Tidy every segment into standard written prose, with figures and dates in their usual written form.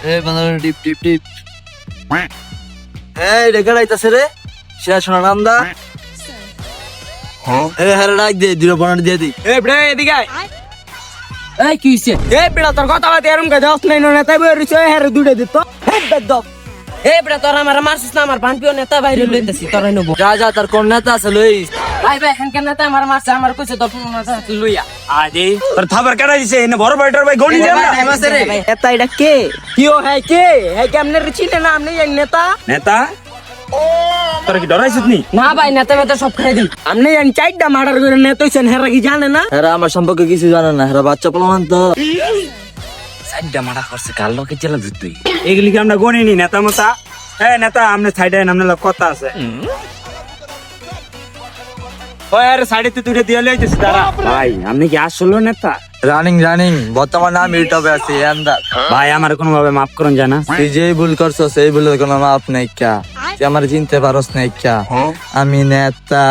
এই বানানো টিপ টিপ টিপ এই রেখে রাইতাছে রে শেষ শোনা নান্দা এই হারে ডাক দে দুটো বানানো দিয়ে দি এ bre এদিকে আয়। এই কি হইছে? এ বেটা তোর কথা বাদ এরম কে দশ নাই না তাই বই রিছে হেরে দুটে দিত হেড বেদ এই বেটা তোর আমার মারছিস না, আমার বানপিও নেতা বাইরে লইতেছি তোরাই নব। যা যা তার কোন নেতা আছে লইস ভাই ভাই হেনকেন নেতা আমার মারছে, আমার কইছে তোর লইয়া। আদি তোর থাবার কেডা দিছে এনে বড় বাইটার ভাই গনি যাম না নেতা এটা কে কিও হ্যাঁ কে হ্যাঁ কেমনে রিচিনে না আমনে এই নেতা নেতা তোর কি ডরাইছিস নি না ভাই নেতা মেতা সব খাই দিন। আমনে এই চাইডা মার্ডার করে নেতা হইছেন হেরা কি জানে না হেরা আমার সম্পর্কে কিছু জানে না হেরা বাচ্চা পোলামান তো সাইডটা মারা করছে কাল লোকে জেলা ধুই এগুলি কি আমরা গনি নি নেতা মতা নেতা আমনে সাইডে আমনে লোক কথা আছে ওই আরে সাইডে তুই দুইটা দিয়ে লইতেছিস দাঁড়া ভাই আপনি কি আসল নেতা রানিং রানিং বর্তমান নাম ইউটিউবে আছে এন্দার ভাই আমার কোনো ভাবে মাফ করুন জানা তুই যেই ভুল করছো সেই ভুলের কোনো মাপ নাই ক্যা তুই আমার চিনতে পারস নাই ক্যা আমি নেতা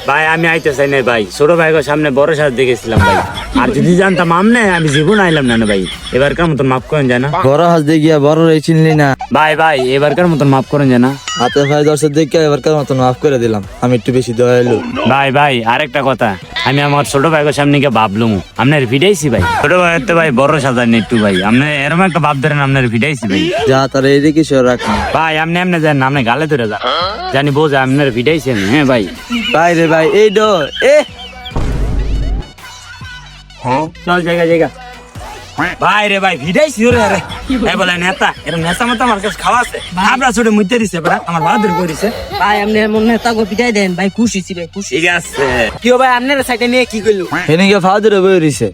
ভাই আমি আইতে চাই না ভাই ছোট ভাইকে সামনে বড় সাথে দেখেছিলাম ভাই আর যদি জানতাম আমনে আমি জীবন আইলাম না ভাই এবারকার মতন মাফ করেন জানা বড় হাস দিয়ে গিয়া বড় রে চিনলি না ভাই এবারকার মতন মাফ করেন জানা হাতে ভাই দর্শক দেখে এবারকার মতন মাফ করে দিলাম আমি একটু বেশি দয়ালু ভাই আরেকটা কথা আমি আমার ছোট ভাইকে সামনে গিয়ে ভাবলুম আপনার ভিডাইছি ভাই ছোট ভাই তো ভাই বড় সাজা নেই একটু ভাই আপনি এরকম একটা ভাব ধরেন আপনার ভিডাইছি ভাই যা তার এইদিকে সে রাখা ভাই আপনি যান আপনি গালে ধরে যান জানি বোঝা আপনার ভিডাইছেন হ্যাঁ ভাই ভাই রে ভাই এই ডো এ চল জায়গা ভাই রে ভাই ভিডাইছি ওরে আরে এই বলে নেতা এরকম নেতা মতো আমার কাছে খাওয়া আছে আমরা ছোট মুইতে দিছে বড় আমার বাহাদুর করে দিছে ভাই আপনি এমন নেতা গো পিটাই দেন ভাই, খুশি ছি ভাই খুশি। ঠিক আছে কিও ভাই আমনের সাইডে নিয়ে কি কইলো এদিকে ফাদরে বই রইছে